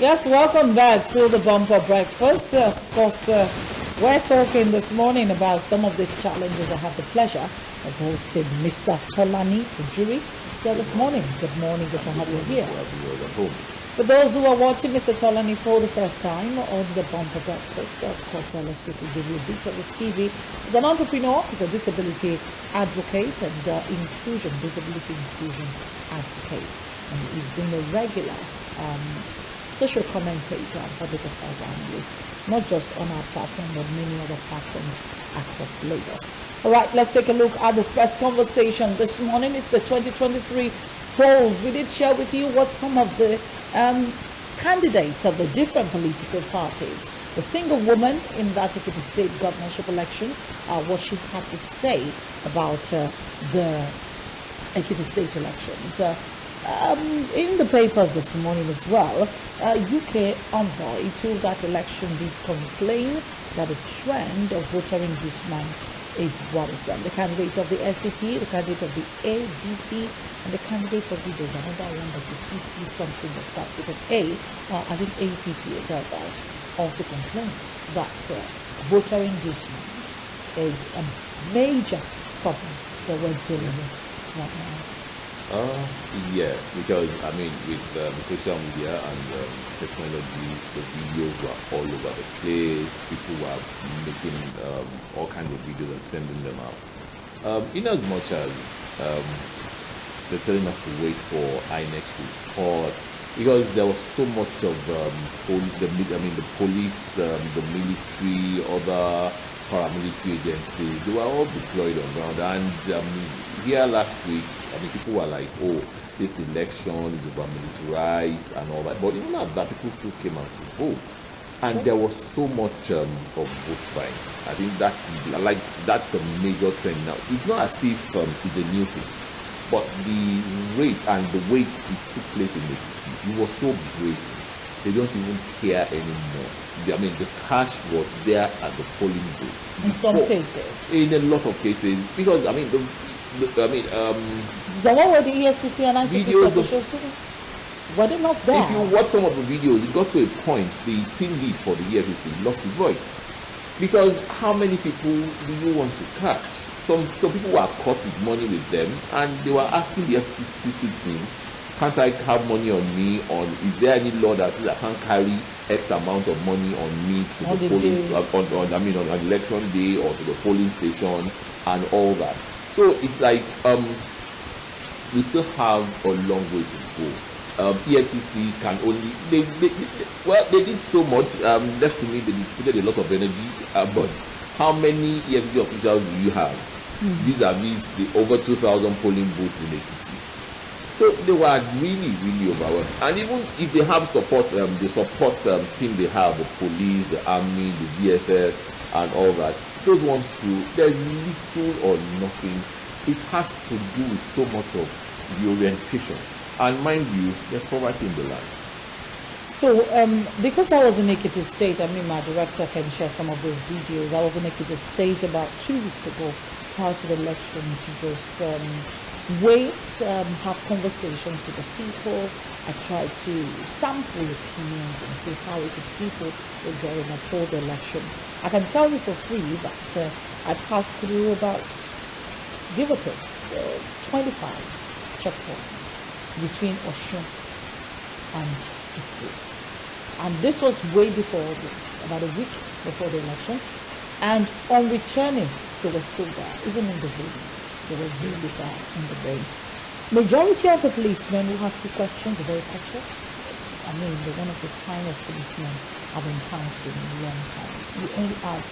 Yes, welcome back to the Bumper Breakfast. Of course, we're talking this morning about some of these challenges. I have the pleasure of hosting Mr. Tolani Ujiri here this morning. Good morning, good to have you here. For those who are watching Mr. Tolani for the first time on the Bumper Breakfast, of course, let's quickly give you a bit of a CV. He's an entrepreneur, he's a disability advocate and disability inclusion advocate. And he's been a regular social commentator and public affairs analyst, not just on our platform, but many other platforms across Lagos. All right, let's take a look at the first conversation this morning. It's the 2023 polls. We did share with you what some of the candidates of the different political parties, the single woman in that Ekiti state governorship election, what she had to say about the Ekiti state elections. In the papers this morning as well, UK envoy to that election did complain that the trend of voter engagement is worrisome. The candidate of the SDP, the candidate of the ADP, and the candidate of the, there's another one that is PP something that starts with an A, I think APP also complained that voter engagement is a major problem that we're dealing with right now. Yes, because I mean, with the social media and technology, the videos were all over the place. People were making all kinds of videos and sending them out. In as much as they're telling us to wait for INEC to report, because there was so much of the police, the military, other paramilitary agencies, they were all deployed on ground. And here last week, I mean, people were like, oh, this election is over militarized and all that. But even at that, people still came out to vote. And there was so much of vote buying. I think that's a major trend now. It's not as if it's a new thing. But the rate and the way it took place in the city, it was so brazen. They don't even care anymore. I mean, the cash was there at the polling booth. In some cases. In a lot of cases. Because, I mean, the one where the EFCC and videos were they not there? If you watch some of the videos, it got to a point, the team lead for the EFCC lost his voice. Because how many people do you want to catch? Some people were caught with money with them, and they were asking the FCC team, can't I have money on me? Is there any law that says I can't carry X amount of money on me to the police, on election day or to the polling station and all that? So it's like we still have a long way to go. EFCC can only they did so much. Left to me, they dissipated a lot of energy. But how many EFCC officials do you have? Vis-a-vis the over 2,000 polling booths in Ekiti. So they were really, really overwhelmed. And even if they have support, the support team they have, the police, the army, the DSS, and all that, those ones too, there's little or nothing. It has to do with so much of the orientation. And mind you, there's poverty in the land. So, because I was in Ekiti State, I mean, my director can share some of those videos. I was in Ekiti State about 2 weeks ago, prior to the election, to just wait, have conversations with the people. I tried to sample opinions and see how Ekiti people were going for the election. I can tell you for free that I passed through about, give or take, 25 checkpoints between Osun and Ekiti. And this was way before, about a week before the election. And on returning, they were still there, even in the rain. They were really there in the rain. Majority of the policemen who ask you questions are very cautious. I mean, they're one of the finest policemen I've encountered in a long time. We only had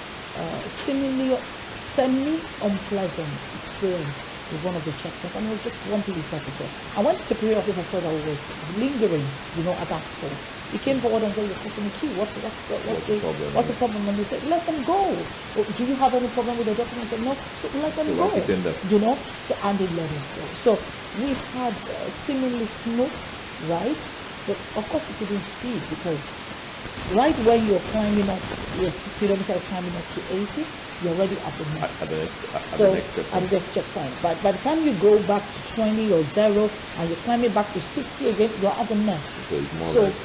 semi-unpleasant experience with one of the checkpoints, and it was just one police officer. And when the superior officer saw that we were lingering, at that spot, he came forward and said, "You're causing a queue. What's the problem?" And they said, "Let them go. Do you have any problem with the documents?" I said, "No." So let them go. So and they let us go. So we've had seemingly smooth, right? But of course we couldn't speed because right when you're climbing up, your speedometer is climbing up to 80. you're already at the next. At So the next checkpoint. at the next checkpoint. But by the time you go back to 20 or 0 and you're climbing back to 60 again, you're at the next. So it's more So like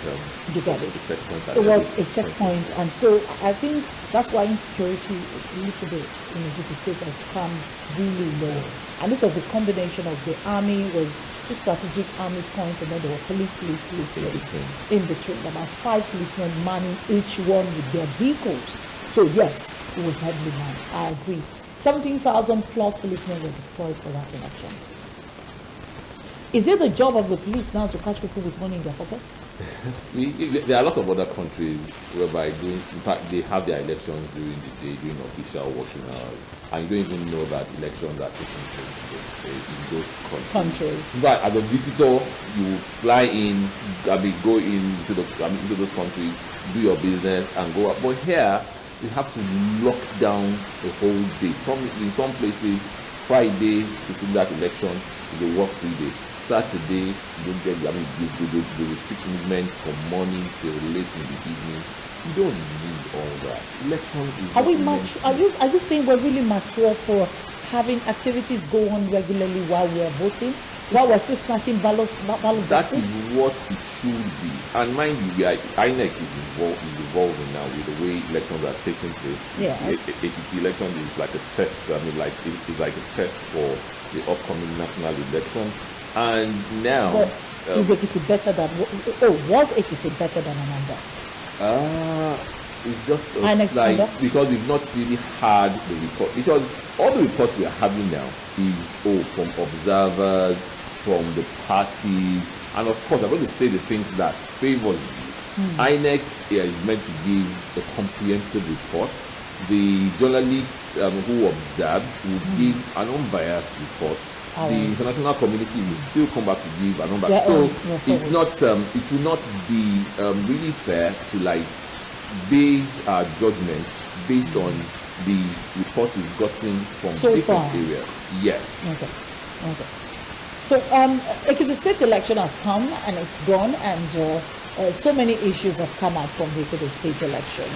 you get it. a checkpoint. at It was every a checkpoint, and so I think that's why insecurity a little bit in the state has come really low. And this was a combination of the army was two strategic army points, and then there were police in between. About 5 policemen manning each one with their vehicles. So yes, it was heavily manned. I agree. 17,000 plus policemen were deployed for that election. Is it the job of the police now to catch people with money in their pockets? There are a lot of other countries whereby in fact they have their elections during the day, during official working hours, and you don't even know that elections are taking place in those countries. But as a visitor, you fly in, go into those countries, do your business, and go out. But here, you have to lock down the whole day. In some places, Friday to see that election is a work free day. Saturday, you don't get, they restrict movement from morning till late in the evening. You don't need all that. Election is. Are you saying we're really mature for having activities go on regularly while we are voting? While we're still snatching ballot boxes? That is what it should be. And mind you, INEC is evolving now with the way elections are taking place. Yes. APT election is like a test. It's like a test for the upcoming national election. And now, is Ekiti better than? Was Ekiti better than Anambra? It's just a slight, because we've not really had the report. Because all the reports we are having now is from observers, from the parties, and of course, I'm going to say the things that favors you. INEC is meant to give a comprehensive report. The journalists who observed will give an unbiased report. The international community will still come back to give an unbiased. So it's not. It will not be really fair to base our judgment based on the reports we've gotten from different areas. Yes. Okay. So Ekiti state election has come and it's gone, and so many issues have come out from the Ekiti state election.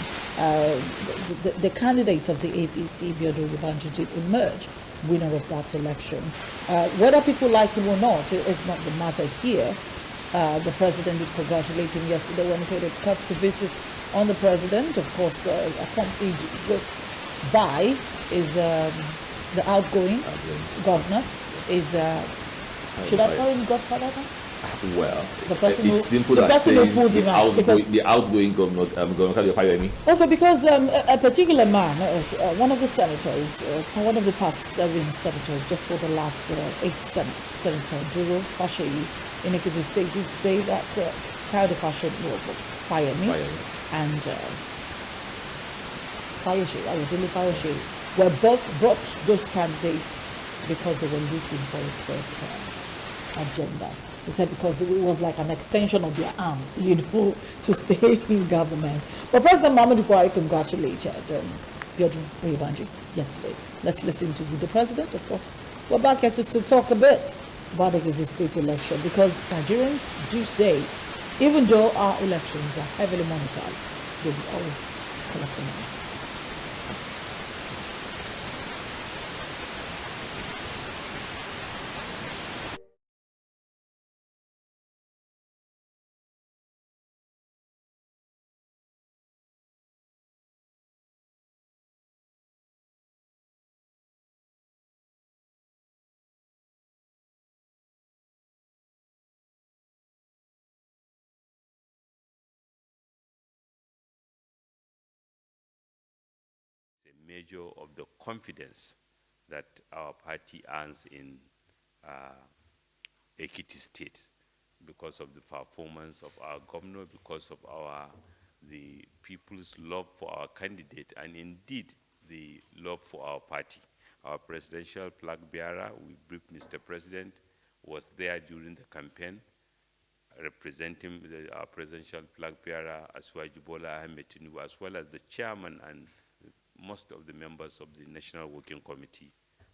The candidate of the APC, Biodun Oyèbánjí, did emerge winner of that election. Whether people like him or not is not the matter here. The president did congratulate him yesterday when he paid a courtesy visit on the president, of course, accompanied by is the outgoing governor. Should I call him Godfather? Well, it's simple as saying the outgoing governor, Governor Fayemi. Okay, because a particular man, one of the senators, one of the past 7 senators, just for the last 8 senators, Senator Juro Fasheyi in Ekiti State, did say that Kayode Fayemi and Fayose were both brought those candidates because they were looking for a third agenda. They said because it was like an extension of their arm, to stay in government. But President Muhammadu Buhari congratulated Biodun Oyèbánjí yesterday. Let's listen to the president, of course. We're back here to talk a bit about the state election, because Nigerians do say, even though our elections are heavily monetized, they will always collect the money. A measure of the confidence that our party earns in Ekiti State, because of the performance of our governor, because of the people's love for our candidate, and indeed the love for our party. Our presidential flag bearer, we briefed Mr. President, was there during the campaign, representing our presidential flag bearer, Asiwaju Bola Ahmed Tinubu, as well as the chairman and most of the members of the National Working Committee,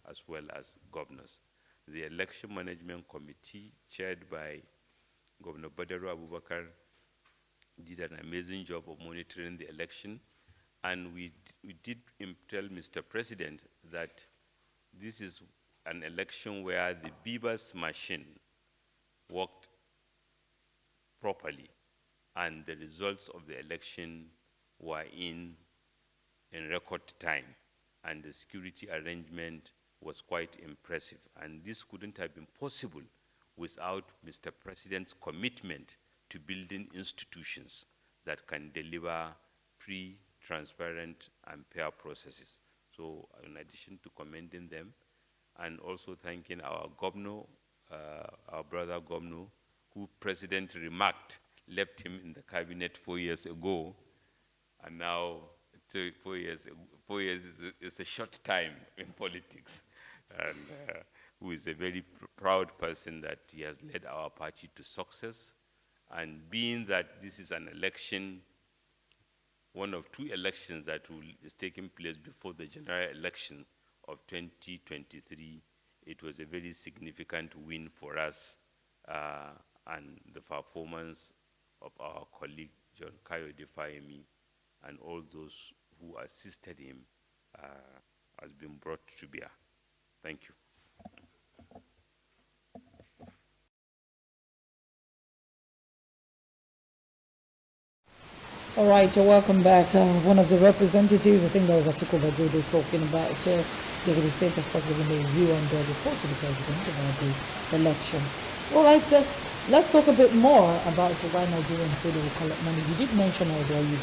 as well as governors. The Election Management Committee, chaired by Governor Badaru Abubakar, did an amazing job of monitoring the election, And we did tell Mr. President that this is an election where the Beavers machine worked properly, and the results of the election were in record time, and the security arrangement was quite impressive. And this couldn't have been possible without Mr. President's commitment to building institutions that can deliver free, transparent, and fair processes. So in addition to commending them, and also thanking our governor, our brother governor, who President remarked left him in the cabinet 4 years ago, and now 4 years is a short time in politics, and who is a very proud person that he has led our party to success. And being that this is an election, one of 2 elections that is taking place before the general election of 2023, it was a very significant win for us, and the performance of our colleague John Kayode Fayemi and all those who assisted him has been brought to bear. Thank you. All right, welcome back. One of the representatives, I think that was Atiku Bagudu, talking about the state, of course, giving a view on the report to the president about the election. All right, let's talk a bit more about why Nigerians say they will collect money. You did mention earlier, you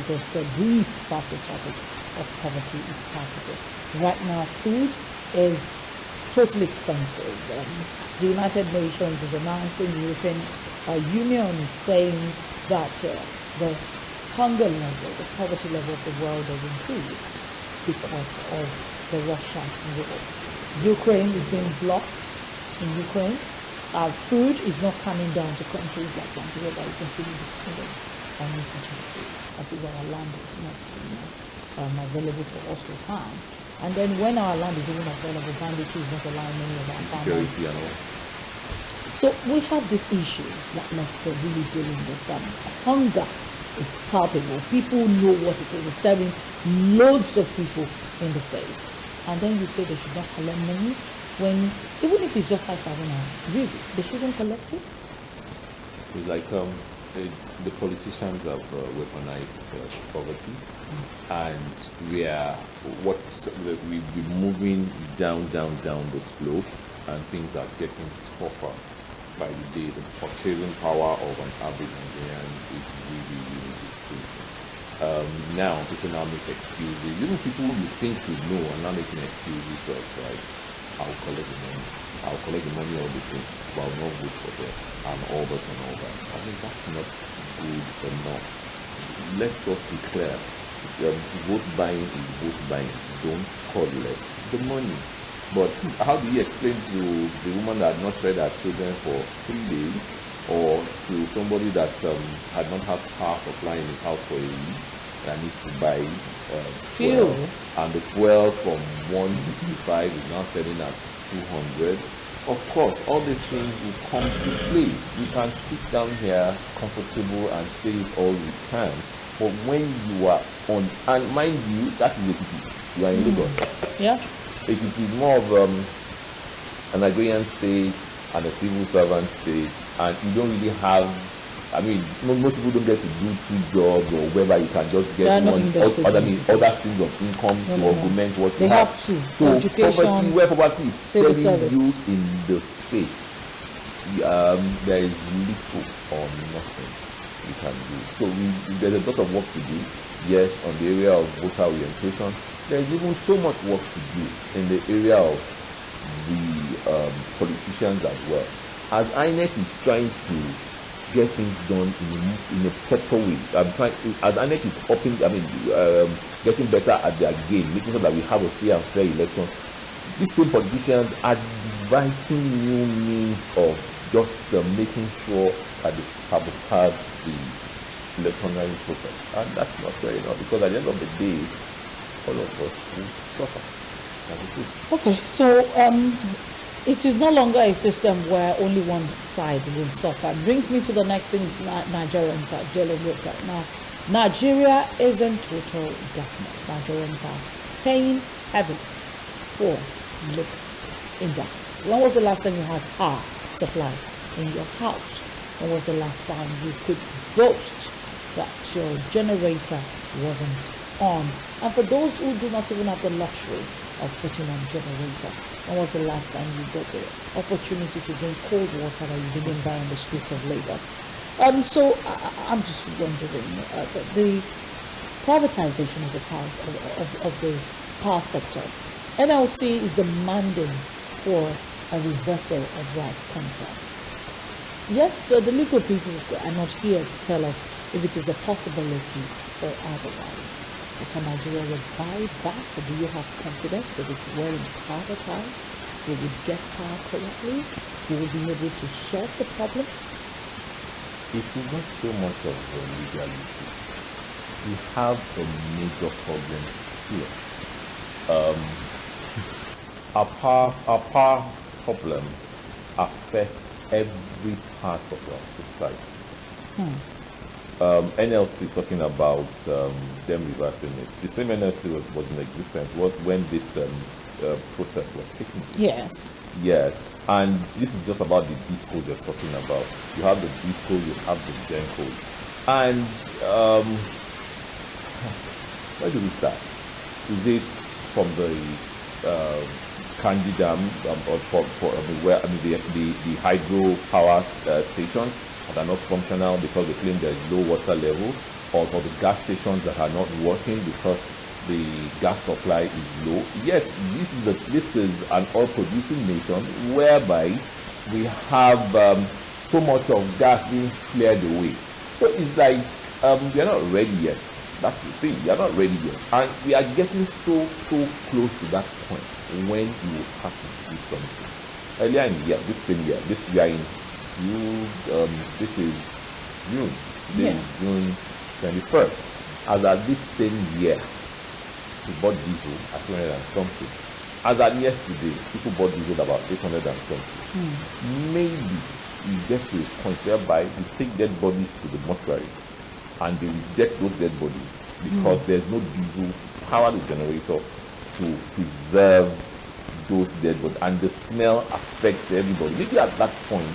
just breezed past the topic of poverty is part of it. Right now, food is totally expensive. The United Nations is announcing, the European Union saying that the hunger level, the poverty level of the world has increased because of the Russia war. Ukraine is being blocked in Ukraine. Food is not coming down to countries like Nigeria that is including dependent on importing food, as if our land is not available for us to farm. And then when our land is even available, banditry is not allowing many of our farmers. So we have these issues that we're really dealing with them. Hunger is palpable. People know what it is. It's staring loads of people in the face. And then you say they should not collect money when, even if it's just 5,000 naira, really, they shouldn't collect it? It's like the politicians have weaponized poverty, and we've been moving down the slope, and things are getting tougher by the day. The purchasing power of an average Nigerian is really decreasing. Now people now make excuses. Even people you think should know are now making excuses of like, I'll collect the money all the same, but I'll not vote for them, and all that and all that. I mean, that's not good enough. Let's us be clear. Vote buying is vote buying. Don't collect the money. But how do you explain to the woman that had not fed her children for 3 days, or to somebody that had not had power supply in his house for a week, that needs to buy fuel, and the fuel from 165 is now selling at 200? Of course, all these things will come to play. We can sit down here comfortable and say it all we can, but when you are on, and mind you, that is Ekiti, you are in Lagos. Yeah. It is more of an agrarian state and a civil servant state, and you don't really have, I mean, most people don't get to do 2 jobs or whether you can just get other streams of income to augment what you have. They have to. So Education, poverty, where poverty is staring service. you in the face, there is little or nothing you can do. So there's a lot of work to do. Yes, on the area of voter orientation, there is even so much work to do in the area of the politicians as well. As INEC is trying to get things done in a proper way, as INEC is getting better at their game, making sure that we have a free and fair election, these same politicians are devising new means of just making sure that they sabotage the electoral process, and that's not fair enough, because at the end of the day, all of us will suffer. Okay, so it is no longer a system where only one side will suffer. It brings me to the next thing Nigerians are dealing with right now. Nigeria is in total darkness. Nigerians are paying heavily for living in darkness. When was the last time you had power supply in your house? When was the last time you could boast that your generator wasn't on? And for those who do not even have the luxury of putting on generator, when was the last time you got the opportunity to drink cold water that you didn't buy on the streets of Lagos? So I'm just wondering, the privatization of the of the power sector, NLC is demanding for a reversal of that contract. Yes, the legal people are not here to tell us if it is a possibility or otherwise. Can Nigeria revive back, or do you have confidence that if we're privatized, we would get power correctly? We will be able to solve the problem? It is not so much of a legal issue. We have a major problem here. Our power problem affects every part of our society. NLC talking about them reversing it. The same NLC was in existence when this process was taking place. Yes. Yes, and this is just about the discos you're talking about. You have the disco, you have the gencos, and where do we start? Is it from the Kandi Dam or the hydro power stations that are not functional because they claim there is low water level, or for the gas stations that are not working because the gas supply is low? Yet this is an oil-producing nation whereby we have so much of gas being cleared away. So it's like we are not ready yet. That's the thing. We are not ready yet, and we are getting so close to that point when we will have to do something. Earlier in the year, we are in June. This is June. This is June 21st. As at this same year, we bought diesel at 200 and something. As at yesterday, people bought diesel about 800 and something. Maybe we get to a point whereby we take dead bodies to the mortuary and they reject those dead bodies because there's no diesel to power the generator to preserve those dead bodies, and the smell affects everybody. Maybe at that point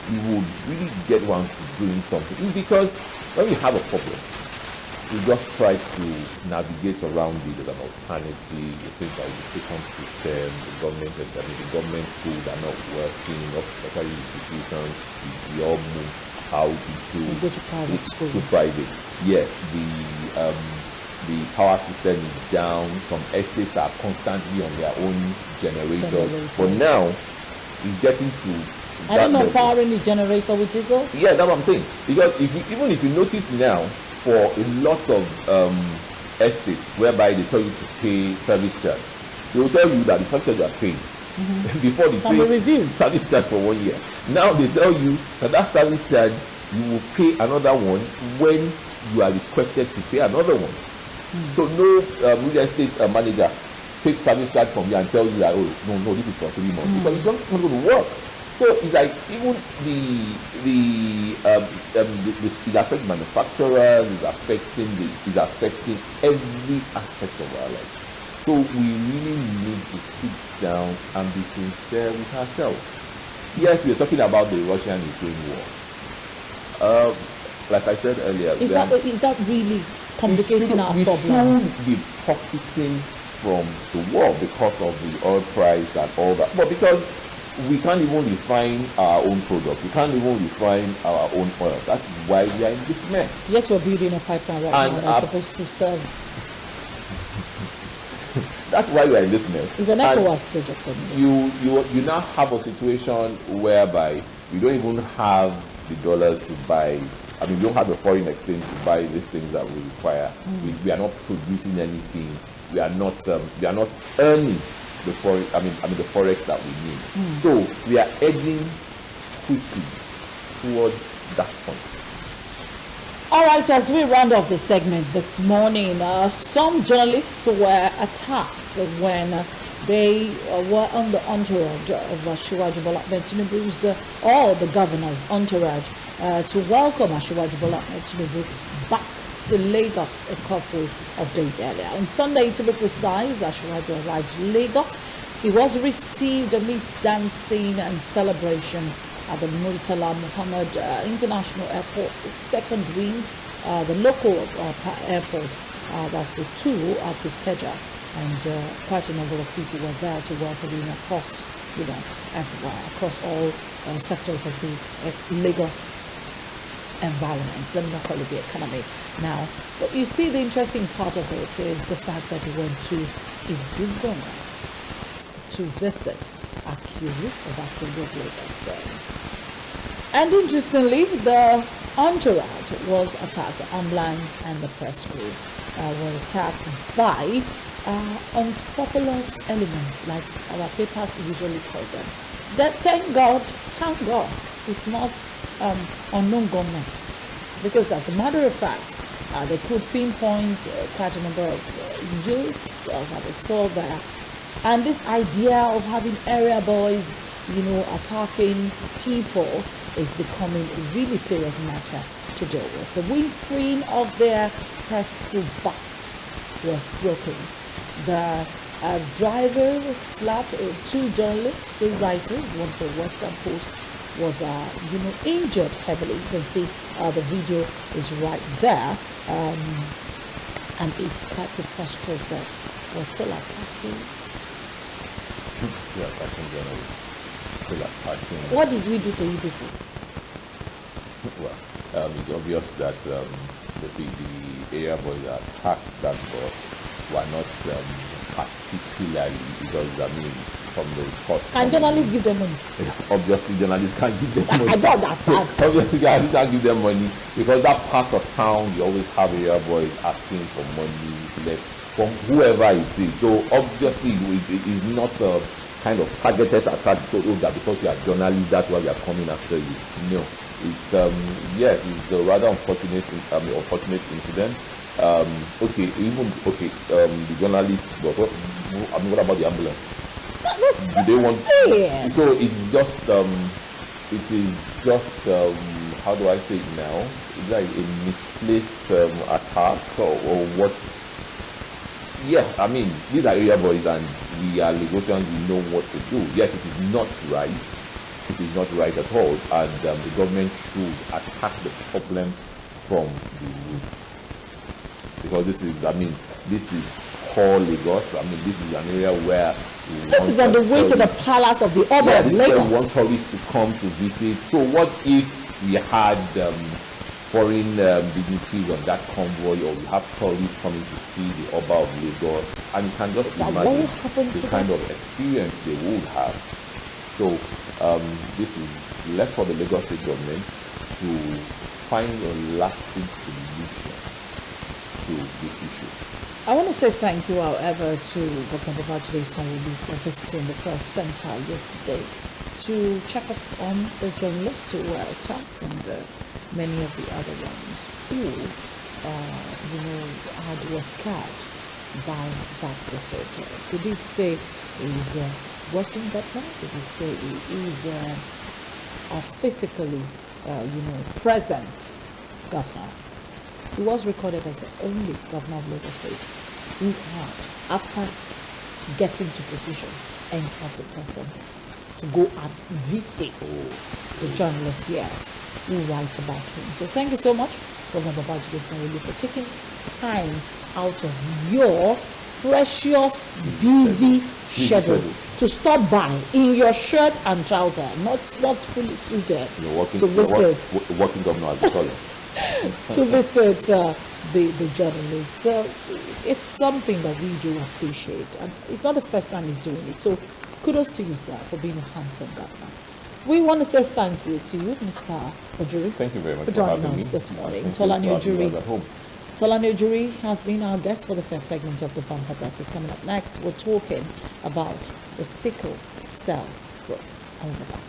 we would really get one to doing something. It's because when we have a problem, we just try to navigate around it as an alternative. The same education system, the government schools are not working, not tertiary institutions. We all move out into go to private schools. To private. Yes, the power system is down. Some estates are constantly on their own generator. But now it's getting to. I don't know powering the generator with diesel. Yeah, that's what I'm saying. Because even if you notice now, for a lot of estates whereby they tell you to pay service charge, they will tell you that the service charge you are paying before they pay service charge for 1 year. Now they tell you that service charge you will pay another one when you are requested to pay another one. So no real estate manager takes service charge from you and tells you that, oh no, this is for 3 months, because it's not going to work. So it's like even it affects manufacturers, it's affecting every aspect of our life. So we really need to sit down and be sincere with ourselves. Yes, we are talking about the Russian-Ukraine war. Like I said earlier, is that really complicating our problem? We should be profiting from the war because of the oil price and all that, but because we can't even refine our own product. We can't even refine our own oil. That's why we are in this mess. Yet we're building a pipeline right now that's supposed to serve. That's why we are in this mess. It's an ECOWAS project. You now have a situation whereby we don't even have the dollars to buy. I mean, we don't have the foreign exchange to buy these things that we require. We are not producing anything. We are not earning the forex that we need. So we are edging quickly towards that point. All right, as we round off the segment this morning, some journalists were attacked when they were on the entourage of Asiwaju Bola Ahmed Tinubu's, or the governor's entourage, to welcome Asiwaju Bola Ahmed Tinubu back to Lagos a couple of days earlier. On Sunday, to be precise, Ashwaju arrived in Lagos. He was received amidst dancing and celebration at the Murtala Muhammad International Airport, second wing, the local airport. That's the two at Ikeja, and quite a number of people were there to welcome him across, everywhere, across all sectors of the Lagos environment. Let me not call it the economy now. But you see, the interesting part of it is the fact that he went to Idugona to visit Akuru of Akuru of Lagos. And interestingly, the entourage was attacked. The ambulance and the press crew were attacked by unscrupulous elements, like our papers usually call them. That thank God, it's not unknown gunmen, because as a matter of fact, they could pinpoint quite a number of youths that we saw there. And this idea of having area boys, attacking people is becoming a really serious matter to deal with. The windscreen of their press crew bus was broken. The driver was slapped. Two journalists, two writers, one for Western Post, was injured heavily. You can see the video is right there, and it's quite preposterous that we're still attacking. Yeah, attacking journalists. Still attacking. What did we do to you people? Well, it's obvious that the area boys that attacked that bus were not particularly, because from the report. Can journalists give them money? Obviously, journalists can't give them money. I don't understand. Obviously, journalists can't give them money, because that part of town, you always have area boys asking for money from whoever it is. So obviously, it is not a kind of targeted attack because you are journalists, that's why we are coming after you. No, it's yes, it's a rather unfortunate incident. The journalists, but what about the ambulance? That's Do they want? fair. So it's just it is just how do I say it now? It's like a misplaced attack or what? Yeah, these are area boys and we are Lagosians, we know what to do. Yes, it is not right. It is not right at all. And the government should attack the problem from the roots. Because this is core Lagos. This is an area where This is on the way to the palace of the Oba of this is where we want Lagos. tourists to come to visit. So what if we had foreign dignitaries on that convoy, or we have tourists coming to see the Oba of Lagos, and you can just That imagine won't happen the to kind them. of experience they would have. So this is left for the Lagos State government to find a lasting solution to this issue. I want to say thank you, however, to Dr. Babajide Sanwo-Olu for visiting the press center yesterday to check up on the journalists who were attacked and many of the other ones who, were scared by that visit. They did say he's working better. They did say he is a physically, present governor. He was recorded as the only governor of Lagos State who had, after getting to position, entered the press center to go and visit the journalists, yes, who write about him. So thank you so much, Governor Babajide Sanwo-Olu, for taking time out of your precious, busy schedule to stop by in your shirt and trouser, not fully suited, to visit. Working governor, as we call it. To visit the journalists. It's something that we do appreciate, and it's not the first time he's doing it. So kudos to you, sir, for being a handsome governor. We want to say thank you to you, Mr. Ojuri. Thank you very much for joining us this morning. Tolani Ojuri. Tolani Ojuri has been our guest for the first segment of the Bumper Breakfast. Coming up next, we're talking about the sickle cell growth. I'll be back.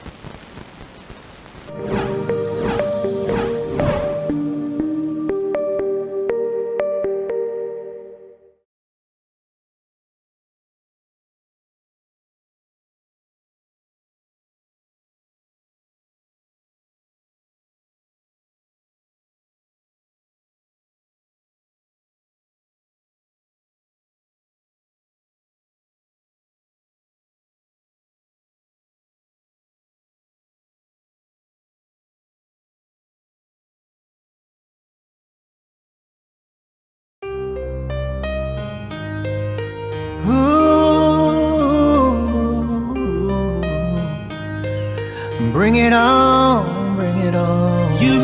Bring it on, bring it on. You,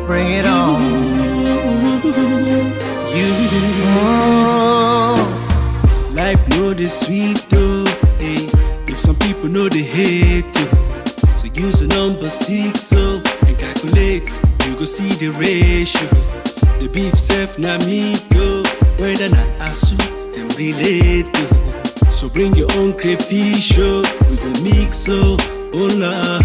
bring it on. You, life know the sweet though, hey. If some people know the hate too, so use the number 6 so and calculate, you go see the ratio. The beef self na me yo, whether na asu them relate to. So bring your own crayfish show, we go mix so, oh la.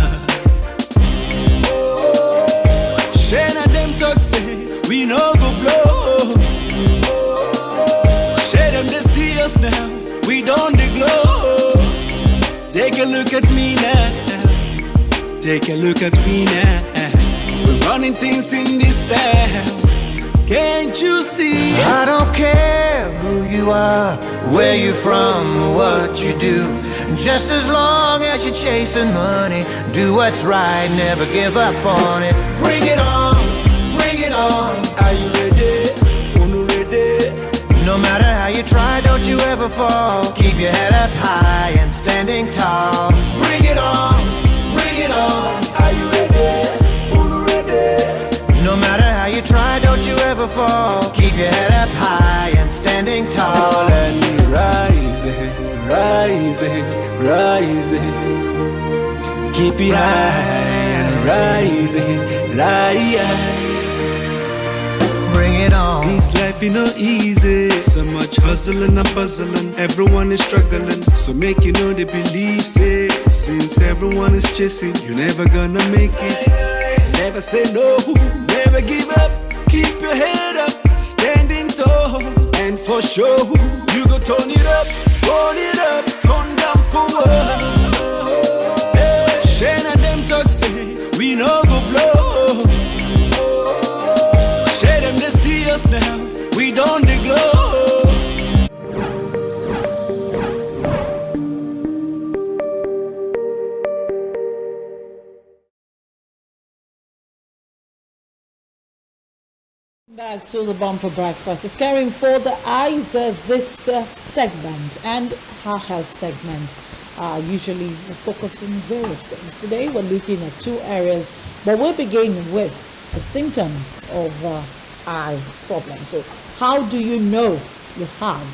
Shane and them talk say, we no go blow. Share them they see us now, we don't they glow. Take a look at me now, take a look at me now. We're running things in this town, can't you see? I don't care who you are, where you're from, or what you do. Just as long as you're chasing money, do what's right, never give up on it. Bring it on, bring it on. Are you ready? Unu ready? No matter how you try, don't you ever fall. Keep your head up high and standing tall. Bring it on, bring it on. Are you ready? Unu ready? No matter how you try, don't you ever fall. Keep your head up high and standing tall. And rising, rising, rising. Keep it high, rising, rising. Bring it on. This life is not easy. So much hustling and puzzling. Everyone is struggling. So make you know they believe, say. Since everyone is chasing, you're never gonna make it. Never say no, never give up. Keep your head up, standing tall. And for sure, you go turn it up, turn down for what? Hey, Shane and them talk say, we no go blow. Share them they see us now, we don't they glow. Back to the bumper breakfast. It's caring for the eyes, this segment and our health segment. Usually we focus on various things. Today we're looking at 2 areas, but we'll begin with the symptoms of eye problem. So how do you know you have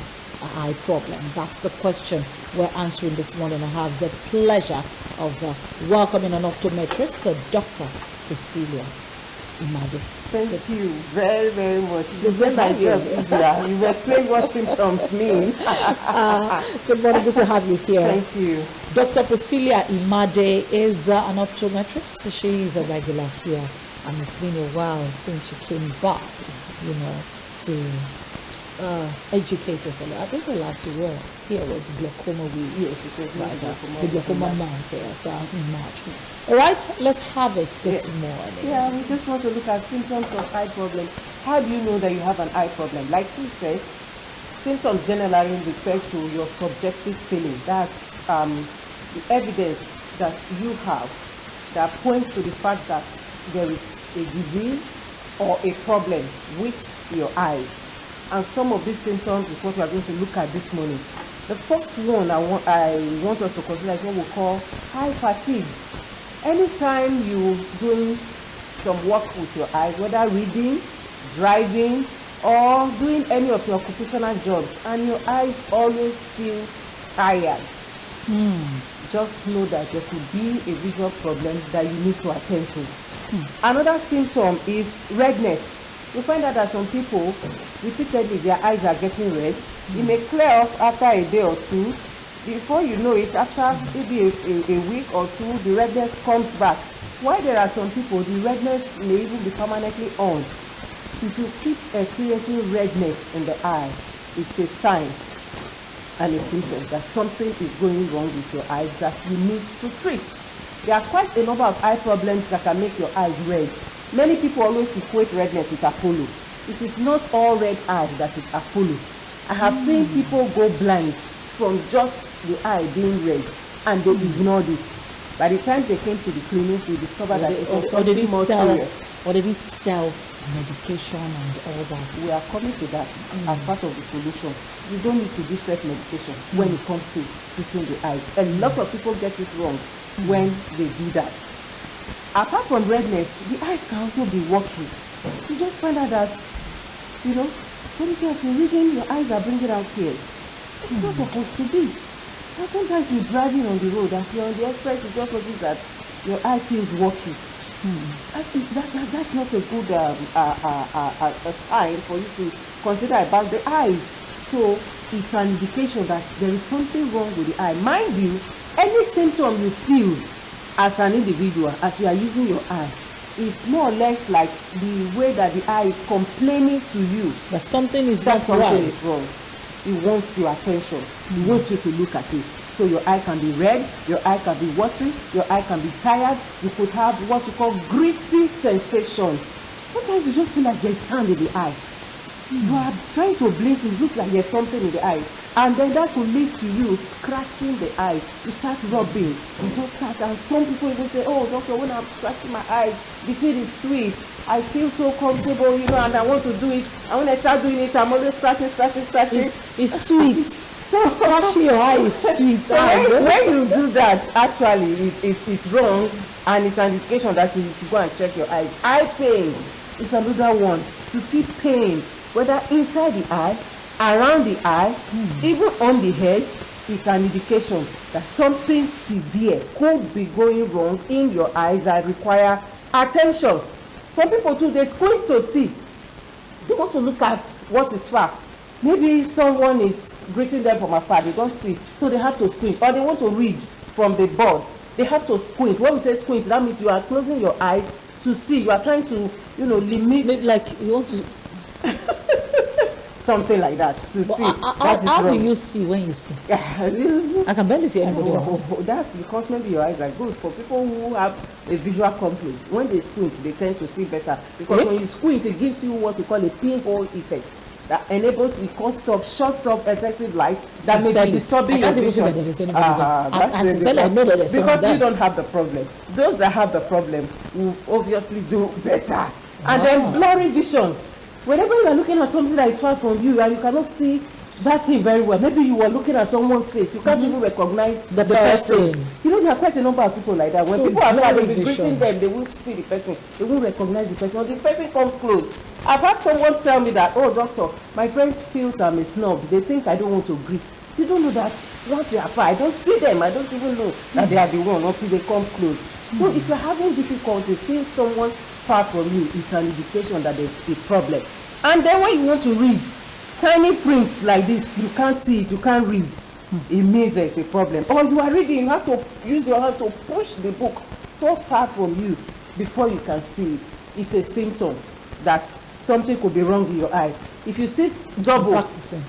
an eye problem? That's the question we're answering this morning. I have the pleasure of welcoming an optometrist, Dr. Priscilla Imade. Thank you very, very much. You made my job easier. You've explained what symptoms mean. Good morning, good to have you here. Thank you. Dr. Priscilla Imade is an optometrist. She is a regular here, and it's been a while since she came back, to educate us a lot. I think the last year here was glaucoma week. Yes, it was the glaucoma month here, so in March. All right, let's have it this morning. Yeah, we just want to look at symptoms of eye problem. How do you know that you have an eye problem? Like she said, symptoms generally refer to your subjective feeling. That's the evidence that you have that points to the fact that there is a disease or a problem with your eyes. And some of these symptoms is what we are going to look at this morning. The first one I want us to consider is what we call eye fatigue. Anytime you're doing some work with your eyes, whether reading, driving, or doing any of your occupational jobs, and your eyes always feel tired, just know that there could be a visual problem that you need to attend to. Another symptom is redness. You find out that some people, repeatedly, their eyes are getting red. It may clear off after a day or two. Before you know it, after maybe a week or two, the redness comes back. While there are some people, the redness may even be permanently on. If you keep experiencing redness in the eye, it's a sign and a symptom that something is going wrong with your eyes that you need to treat. There are quite a number of eye problems that can make your eyes red. Many people always equate redness with Apollo. It is not all red eye that is Apollo. I have seen people go blind from just the eye being red, and they ignored it. By the time they came to the clinic, we discovered that it was or they something did more serious. or they did self-medication and all that. We are coming to that as part of the solution. You don't need to do self-medication when it comes to treating the eyes. A lot of people get it wrong when they do that. Apart from redness, the eyes can also be watery. You just find out that, you know, for instance, you're reading, your eyes are bringing out tears. It's not supposed to be. And sometimes you're driving on the road, as you're on the express, you just notice that your eye feels watery. I think that's not a good a sign for you to consider about the eyes. So it's an indication that there is something wrong with the eye. Mind you, any symptom you feel as an individual, as you are using your eye, it's more or less like the way that the eye is complaining to you That something is that not something right. is wrong. It wants your attention. It wants you to look at it. So your eye can be red, your eye can be watery, your eye can be tired. You could have what we call gritty sensation. Sometimes you just feel like there's sand in the eye. You are trying to blink, it looks like there's something in the eye. And then that could lead to you scratching the eye. You start rubbing, you just start, and some people even say, oh doctor, when I'm scratching my eye, the thing is sweet. I feel so comfortable, you know, and I want to do it. And when I start doing it, I'm always scratching. It's sweet. So Scratching your eye is sweet. So when you do that, actually, it's wrong, and it's an indication that you should go and check your eyes. Eye pain is another one. You feel pain, whether inside the eye, around the eye, even on the head. It's an indication that something severe could be going wrong in your eyes that require attention. Some people too, they squint to see. They want to look at what is far. Maybe someone is greeting them from afar, they don't see, so they have to squint. Or they want to read from the board, they have to squint. When we say squint, that means you are closing your eyes to see. You are trying to, you know, limit. Maybe like you want to. Something like that to see. How do you see when you squint? I can barely see anybody. That's because maybe your eyes are good. For people who have a visual complaint, when they squint, they tend to see better. Because when you squint, it gives you what we call a pinhole effect. That enables, it cuts off, shuts off excessive light that may be disturbing your vision. I can't even see that there is anybody. Because you don't have the problem. Those that have the problem will obviously do better. And then blurry vision. Whenever you are looking at something that is far from you and you cannot see that thing very well, maybe you were looking at someone's face, you can't even recognize the person. You know, there are quite a number of people like that. When So people are far, they'll be vision. greeting them, they won't see the person, they won't recognize the person. When the person comes close. I've had someone tell me that, oh doctor, my friend feels I'm a snob. They think I don't want to greet. You don't know that once they are far, I don't see them. I don't even know that they are the one until they come close. So if you're having difficulty seeing someone far from you, it's an indication that there's a problem. And then when you want to read, tiny prints like this, you can't see it, you can't read. It means there's a problem. Or you are reading, you have to use your hand to push the book so far from you before you can see it. It's a symptom that something could be wrong in your eye. If you see double, Practicing.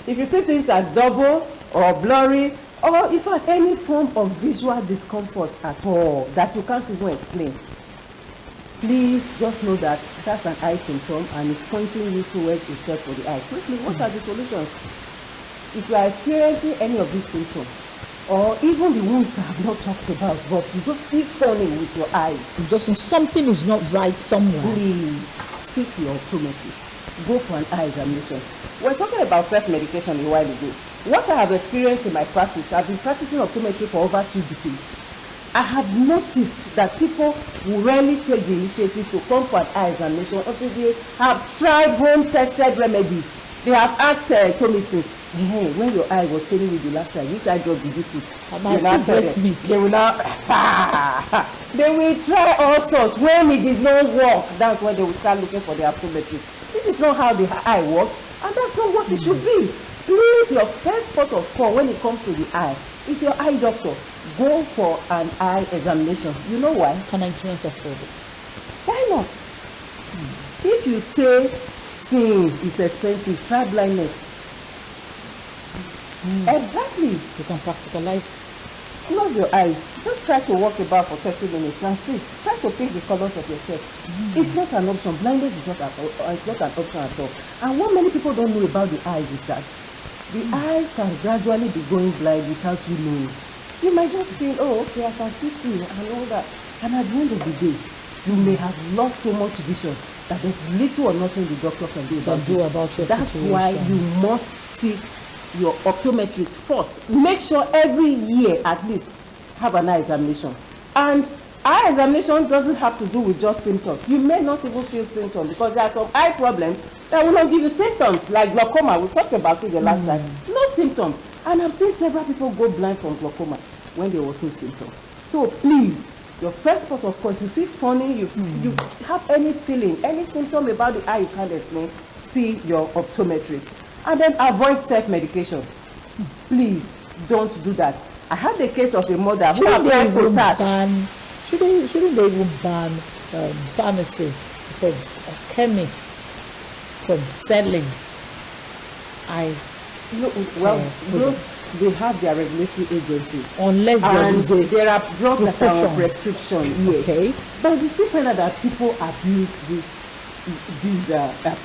if you see things as double or blurry, or if at any form of visual discomfort at all that you can't even explain, please just know that that's an eye symptom and it's pointing you towards a check for the eye. Quickly, what are the solutions? If you are experiencing any of these symptoms, or even the ones I have not talked about, but you just feel funny with your eyes, You just know something is not right somewhere. please seek your optometrist. Go for an eye examination. We're talking about self-medication a while ago. What I have experienced in my practice, I've been practicing optometry for over 2 decades. I have noticed that people will rarely take the initiative to come for an eye examination until they have tried home-tested remedies. They have asked Tomisi, hey, when your eye was paining you the last time, which eye drop did you put? My foot breast milk. They will now, they will try all sorts. When it did not work, that's when they will start looking for the optometrist. This is not how the eye works, and that's not what it should be. Please, your first port of call when it comes to the eye is your eye doctor. Go for an eye examination. You know why? Can Nigerians afford it? Why not? If you say seeing is expensive, try blindness. Exactly. You can practicalize. Close your eyes. Just try to walk about for 30 minutes and see. Try to pick the colors of your shirt. It's not an option. Blindness is not an option at all. And what many people don't know about the eyes is that the eye can gradually be going blind without you knowing. you might just feel, oh, okay, I can still see and all that. And at the end of the day, you may have lost so much vision that there's little or nothing the doctor can do about your That's situation. why you must see your optometrist first. Make sure every year at least have an eye examination. And eye examination doesn't have to do with just symptoms. You may not even feel symptoms because there are some eye problems that will not give you symptoms, like glaucoma. We talked about it the last time. No symptom. And I've seen several people go blind from glaucoma when there was no symptom. So please, your first port of call, if you feel funny, you have any feeling, any symptom about the eye you can't explain, see your optometrist. And then avoid self-medication. Please don't do that. I had the case of a mother who applied potash. Shouldn't they even ban pharmacists from chemists from selling eye? No, well, those they have their regulatory agencies. Unless there are drugs that are on prescription, yes. Okay. But you still find out that people abuse these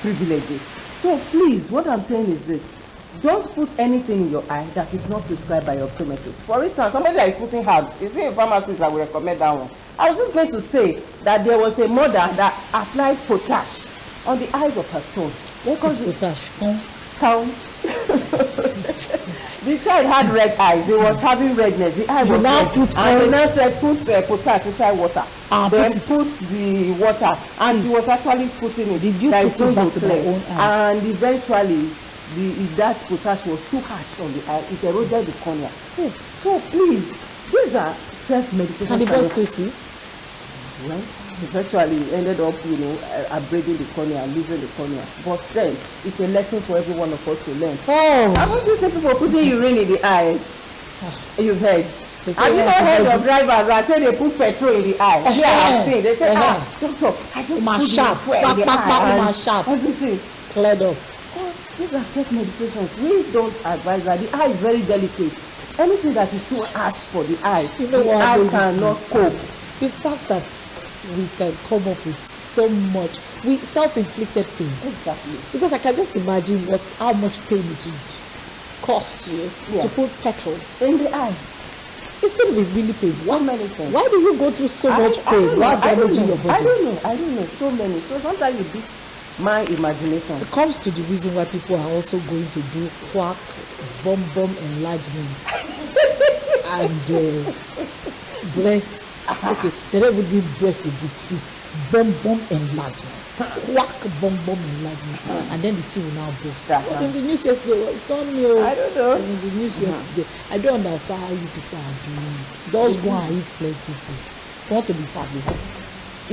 privileges. So please, what I'm saying is this: don't put anything in your eye that is not prescribed by your optometrist. For instance, somebody that is putting herbs, is it a pharmacist that will recommend that one? I was just going to say that there was a mother that applied potash on the eyes of her son. What is potash? Count. The child had red eyes. He was having redness. The eye was red. And the nurse said, put potash inside water. Then put the water. And she was actually putting it. Did you put it back to my own eyes? And eventually, that potash was too harsh on the eye. It eroded the cornea. So please, these are self-medication. Can the boy still see? Well, eventually ended up, upgrading the cornea, losing the cornea. But then, it's a lesson for every one of us to learn. Oh! Haven't you seen people putting urine in the eye? You've heard. Have you not heard of drivers that say they put petrol in the eye? Yeah, I've seen. They say, doctor, I just put the fuel in the eye. And everything. Cleared up. Because these are self-medications. We don't advise that. The eye is very delicate. Anything that is too harsh for the eye, the eye cannot cope. The fact that we can come up with so much self-inflicted pain. Exactly. Because I can just imagine how much pain it would cost you to put petrol in the eye. It's going to be really painful. So many things. Why do you go through so much pain while damaging your body? I don't know. So many. So sometimes it beats my imagination. It comes to the reason why people are also going to do quack, bum enlargement, and breasts. Okay, they don't even do breast again. It's bum enlargement. Quack bum enlargement. And then the thing will now burst. But in the news yesterday, it's done me. I don't know. In the news yesterday, I don't understand how you people are doing it. Just go and eat plenty food. If you want to be fat, be fat.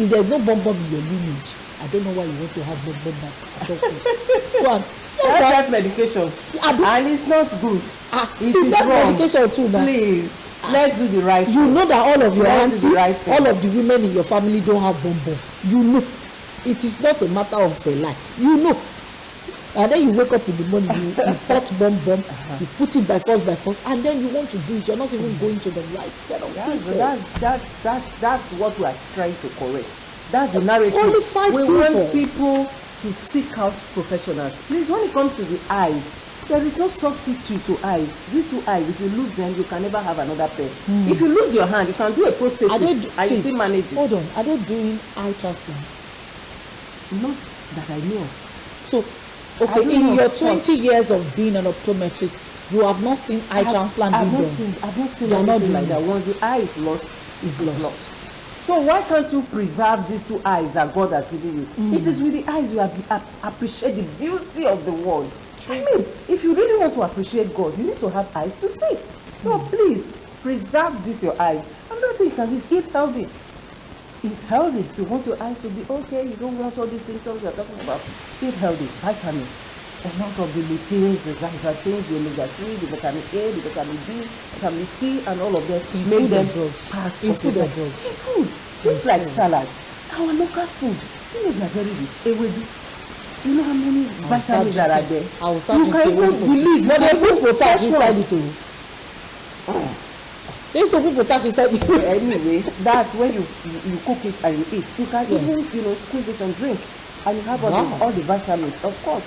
If there's no bum in your lineage, I don't know why you want to have bum back at all costs. Go on. That's self-medication. And it's not good. It's self-medication too now. Please. Let's do the right thing. You know that all of your aunties, all of the women in your family don't have bum. You know. It is not a matter of a lie. You know. And then you wake up in the morning, you pot bum, you put it by force, and then you want to do it. You're not even going to the right set of people. That's what we are trying to correct. That's the narrative. Only 5 we people. Want people to seek out professionals. Please, when it comes to the eyes, there is no substitute to eyes. These 2 eyes, if you lose them, you can never have another pair. If you lose your hand, you can do a prosthesis and you still manage it. Hold on, are they doing eye transplants? Not that I know of. So, okay, in your 20 years of being an optometrist, you have not seen eye transplant being done? I've not seen anything like that. Once the eye is lost, it's lost. So why can't you preserve these 2 eyes that God has given you? It is with the eyes you appreciate the beauty of the world. I mean, if you really want to appreciate God, you need to have eyes to see. So please, preserve this your eyes. Another thing you can do is eat healthy. Eat healthy. If you want your eyes to be okay, you don't want all these symptoms you're talking about. Eat healthy. Vitamins. A lot of the luteins, the zeaxanthins, the omega-3, the vitamin A, the vitamin B, vitamin C, and all of them. Make them part of food. In food. Things like salads. Our local food. You know they are very rich. Ewedu. You know how many vitamins that are there? You can even believe. But they put potash inside it too. They used to put potash inside it. Anyway, that's when you cook it and you eat. You can even squeeze it and drink, and you have all the vitamins, of course.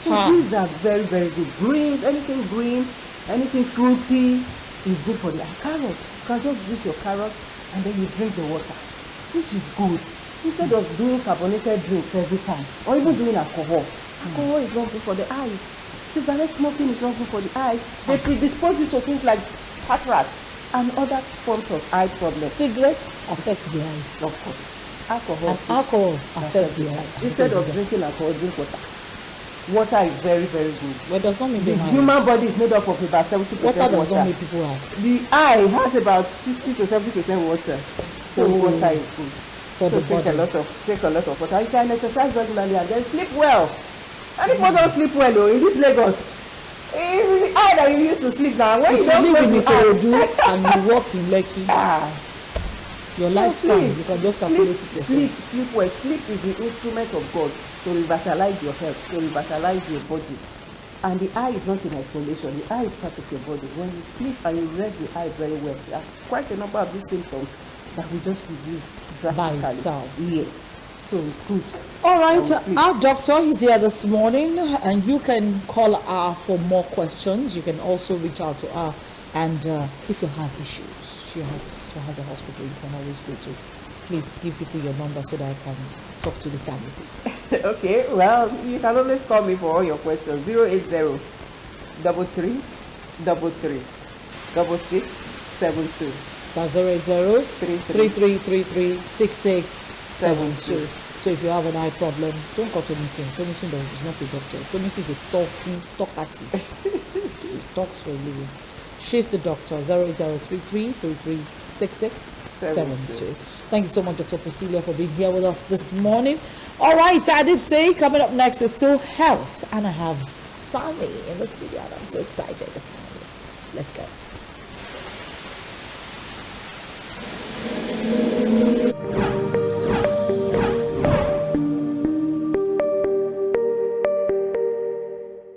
So these are very, very good. Greens, anything green, anything fruity, is good for the eye. Carrot, you can just use your carrot and then you drink the water, which is good. Instead of doing carbonated drinks every time, or even doing alcohol. Alcohol is not good for the eyes. Cigarette smoking is not good for the eyes. They predispose you to things like cataracts and other forms of eye problems. Cigarettes affect the eyes. Of course. Alcohol. And too alcohol affects the eyes. Instead of drinking alcohol, drink water. Water is very, very good. But it does not mean The they have. human body is made up of about 70% Water water. does not make people have. The eye has about 60 to 70% water. So water is good. For So the take body. take a lot of water. You can exercise regularly and then sleep well. And if you don't sleep well, in this Lagos, the eye that you used to sleep now, when If you you don't live close in the eyes, Ikorodu and you work in Lekki, your So lifespan, please, you can just calculate it yourself. Sleep well. Sleep is the instrument of God to revitalize your health, to revitalize your body. And the eye is not in isolation. The eye is part of your body. When you sleep and you rest the eye very well, there are quite a number of these symptoms that will just reduce drastically. By itself. Yes. So it's good. All right, I will sleep. our doctor is here this morning, and you can call her for more questions. You can also reach out to her, and if you have issues, she has a hospital you can always go to. Please give people your number so that I can talk to the family. Okay, well, you can always call me for all your questions. 080 33 33 6672. That's 080 33 3333 6672. So if you have an eye problem, don't call Tomisin. Tomisin is not a doctor. Tomisin is a talkative. He talks for a living. She's the doctor. 08033 33 6672. Thank you so much, Dr. Priscilla, for being here with us this morning. All right, I did say coming up next is still health, and I have Sammy in the studio, and I'm so excited this morning. Let's go.